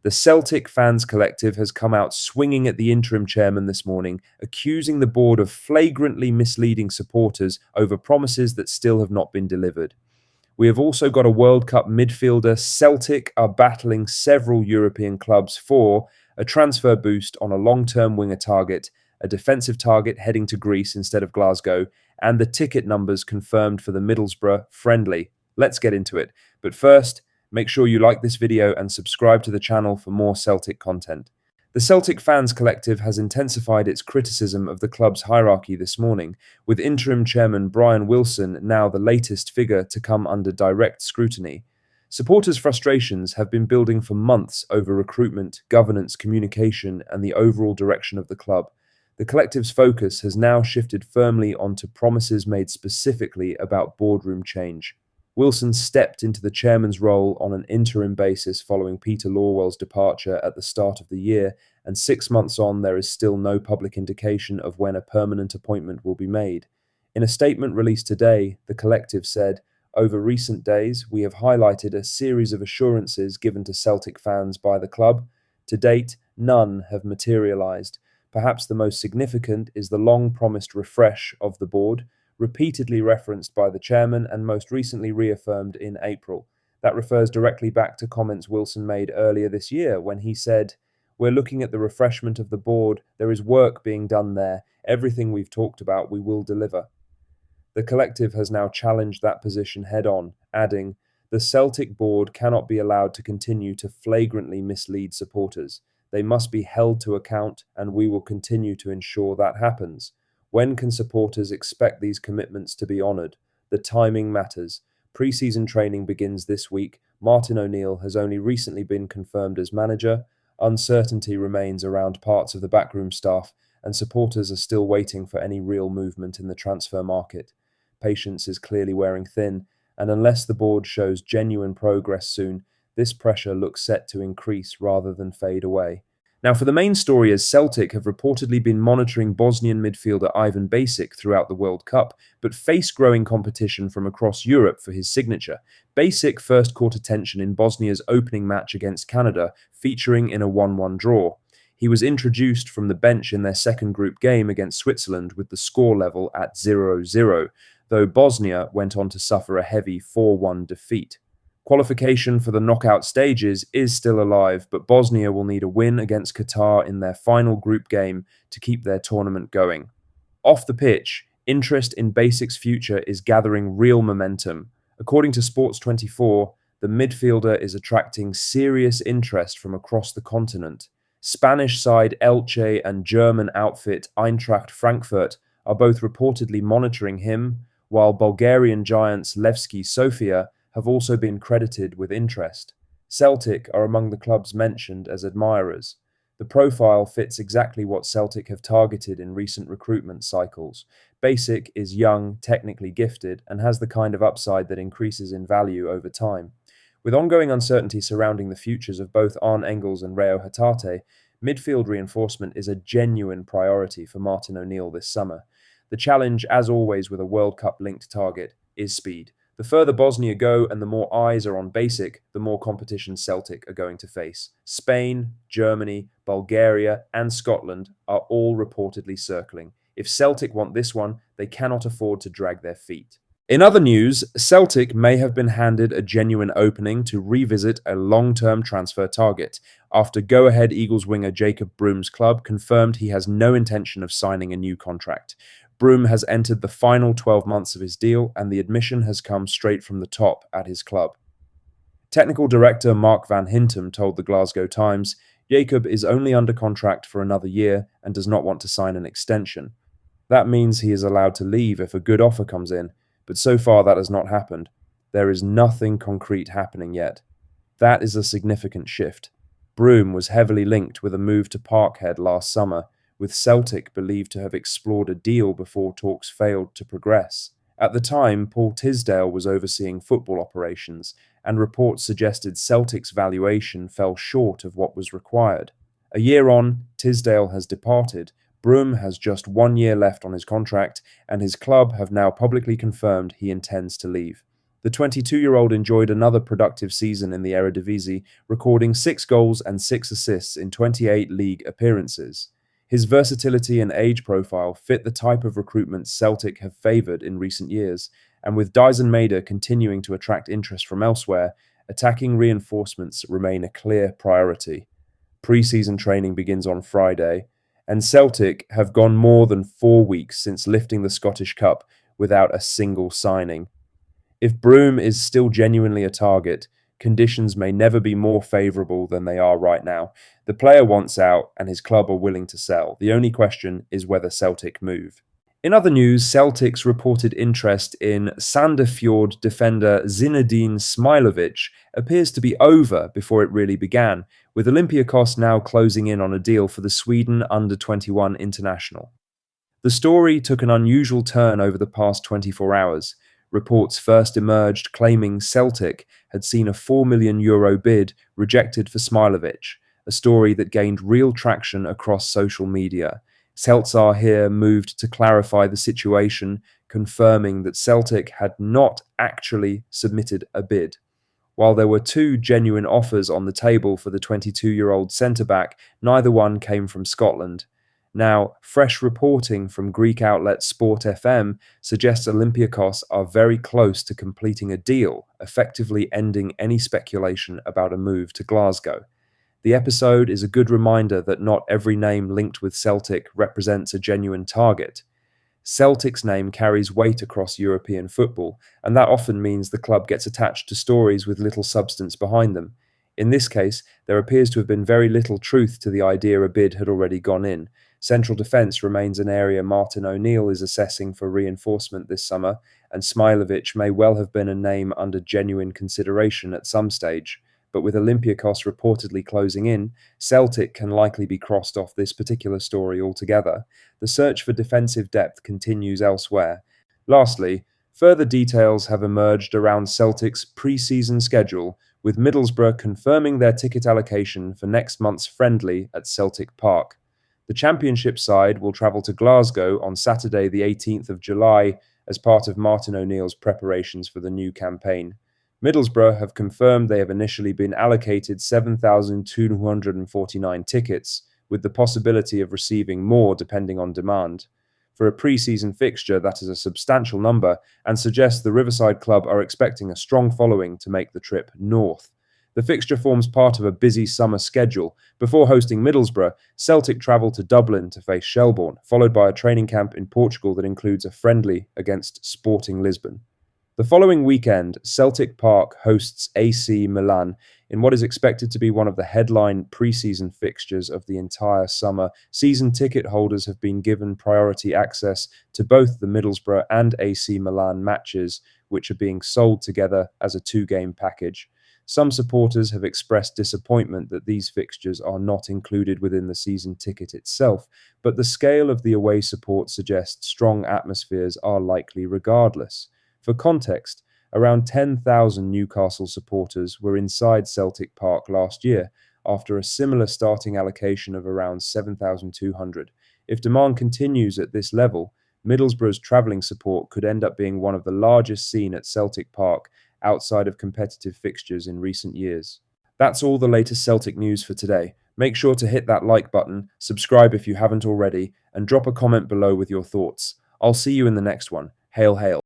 The Celtic fans collective has come out swinging at the interim chairman this morning, accusing the board of flagrantly misleading supporters over promises that still have not been delivered. We have also got a World Cup midfielder. Celtic are battling several European clubs for a transfer boost on a long-term winger target, a defensive target heading to Greece instead of Glasgow, and the ticket numbers confirmed for the Middlesbrough friendly. Let's get into it. But first, make sure you like this video and subscribe to the channel for more Celtic content. The Celtic Fans Collective has intensified its criticism of the club's hierarchy this morning, with interim chairman Brian Wilson now the latest figure to come under direct scrutiny. Supporters' frustrations have been building for months over recruitment, governance, communication, and the overall direction of the club. The collective's focus has now shifted firmly onto promises made specifically about boardroom change. Wilson stepped into the chairman's role on an interim basis following Peter Lawwell's departure at the start of the year, and 6 months on there is still no public indication of when a permanent appointment will be made. In a statement released today, the collective said, "Over recent days, we have highlighted a series of assurances given to Celtic fans by the club. To date, none have materialised. Perhaps the most significant is the long-promised refresh of the board, repeatedly referenced by the chairman and most recently reaffirmed in April. That refers directly back to comments Wilson made earlier this year when he said, 'We're looking at the refreshment of the board. There is work being done there. Everything we've talked about, we will deliver.'" The collective has now challenged that position head-on, adding, "The Celtic board cannot be allowed to continue to flagrantly mislead supporters. They must be held to account, and we will continue to ensure that happens. When can supporters expect these commitments to be honoured? The timing matters. Preseason training begins this week. Martin O'Neill has only recently been confirmed as manager. Uncertainty remains around parts of the backroom staff, and supporters are still waiting for any real movement in the transfer market. Patience is clearly wearing thin, and unless the board shows genuine progress soon, this pressure looks set to increase rather than fade away. Now, for the main story, as Celtic have reportedly been monitoring Bosnian midfielder Ivan Basic throughout the World Cup, but face growing competition from across Europe for his signature. Basic first caught attention in Bosnia's opening match against Canada, featuring in a 1-1 draw. He was introduced from the bench in their second group game against Switzerland with the score level at 0-0, though Bosnia went on to suffer a heavy 4-1 defeat. Qualification for the knockout stages is still alive, but Bosnia will need a win against Qatar in their final group game to keep their tournament going. Off the pitch, interest in Basic's future is gathering real momentum. According to Sports 24, the midfielder is attracting serious interest from across the continent. Spanish side Elche and German outfit Eintracht Frankfurt are both reportedly monitoring him, while Bulgarian giants Levski Sofia have also been credited with interest. Celtic are among the clubs mentioned as admirers. The profile fits exactly what Celtic have targeted in recent recruitment cycles. Basic is young, technically gifted, and has the kind of upside that increases in value over time. With ongoing uncertainty surrounding the futures of both Arne Engels and Reo Hatate, midfield reinforcement is a genuine priority for Martin O'Neill this summer. The challenge, as always with a World Cup-linked target, is speed. The further Bosnia go and the more eyes are on Basic, the more competition Celtic are going to face. Spain, Germany, Bulgaria, and Scotland are all reportedly circling. If Celtic want this one, they cannot afford to drag their feet. In other news, Celtic may have been handed a genuine opening to revisit a long-term transfer target, after go-ahead Eagles winger Jacob Bruun's club confirmed he has no intention of signing a new contract. Bruun has entered the final 12 months of his deal, and the admission has come straight from the top at his club. Technical director Mark van Hintem told the Glasgow Times, "Jacob is only under contract for another year and does not want to sign an extension. That means he is allowed to leave if a good offer comes in, but so far that has not happened. There is nothing concrete happening yet. That is a significant shift. Bruun was heavily linked with a move to Parkhead last summer, with Celtic believed to have explored a deal before talks failed to progress. At the time, Paul Tisdale was overseeing football operations, and reports suggested Celtic's valuation fell short of what was required. A year on, Tisdale has departed. Bruun has just 1 year left on his contract, and his club have now publicly confirmed he intends to leave. The 22-year-old enjoyed another productive season in the Eredivisie, recording 6 goals and 6 assists in 28 league appearances. His versatility and age profile fit the type of recruitment Celtic have favoured in recent years, and with Dyson Maeda continuing to attract interest from elsewhere, attacking reinforcements remain a clear priority. Preseason training begins on Friday, and Celtic have gone more than 4 weeks since lifting the Scottish Cup without a single signing. If Bruun is still genuinely a target, conditions may never be more favourable than they are right now. The player wants out, and his club are willing to sell. The only question is whether Celtic move. In other news, Celtic's reported interest in Sandefjord defender Zinedine Smilovic appears to be over before it really began, with Olympiacos now closing in on a deal for the Sweden under-21 international. The story took an unusual turn over the past 24 hours. Reports first emerged claiming Celtic had seen a €4 million bid rejected for Smilovic, a story that gained real traction across social media. Seltzar here moved to clarify the situation, confirming that Celtic had not actually submitted a bid. While there were 2 genuine offers on the table for the 22-year-old centre-back, neither one came from Scotland. Now, fresh reporting from Greek outlet Sport FM suggests Olympiacos are very close to completing a deal, effectively ending any speculation about a move to Glasgow. The episode is a good reminder that not every name linked with Celtic represents a genuine target. Celtic's name carries weight across European football, and that often means the club gets attached to stories with little substance behind them. In this case, there appears to have been very little truth to the idea a bid had already gone in. Central defence remains an area Martin O'Neill is assessing for reinforcement this summer, and Smilovic may well have been a name under genuine consideration at some stage. But with Olympiacos reportedly closing in, Celtic can likely be crossed off this particular story altogether. The search for defensive depth continues elsewhere. Lastly, further details have emerged around Celtic's pre-season schedule, with Middlesbrough confirming their ticket allocation for next month's friendly at Celtic Park. The Championship side will travel to Glasgow on Saturday the 18th of July as part of Martin O'Neill's preparations for the new campaign. Middlesbrough have confirmed they have initially been allocated 7,249 tickets, with the possibility of receiving more depending on demand. For a pre-season fixture, that is a substantial number and suggests the Riverside club are expecting a strong following to make the trip north. The fixture forms part of a busy summer schedule. Before hosting Middlesbrough, Celtic travel to Dublin to face Shelbourne, followed by a training camp in Portugal that includes a friendly against Sporting Lisbon. The following weekend, Celtic Park hosts AC Milan in what is expected to be one of the headline pre-season fixtures of the entire summer. Season ticket holders have been given priority access to both the Middlesbrough and AC Milan matches, which are being sold together as a 2-game package. Some supporters have expressed disappointment that these fixtures are not included within the season ticket itself, but the scale of the away support suggests strong atmospheres are likely regardless. For context, around 10,000 Newcastle supporters were inside Celtic Park last year, after a similar starting allocation of around 7,200. If demand continues at this level, Middlesbrough's travelling support could end up being one of the largest seen at Celtic Park outside of competitive fixtures in recent years. That's all the latest Celtic news for today. Make sure to hit that like button, subscribe if you haven't already, and drop a comment below with your thoughts. I'll see you in the next one. Hail, hail.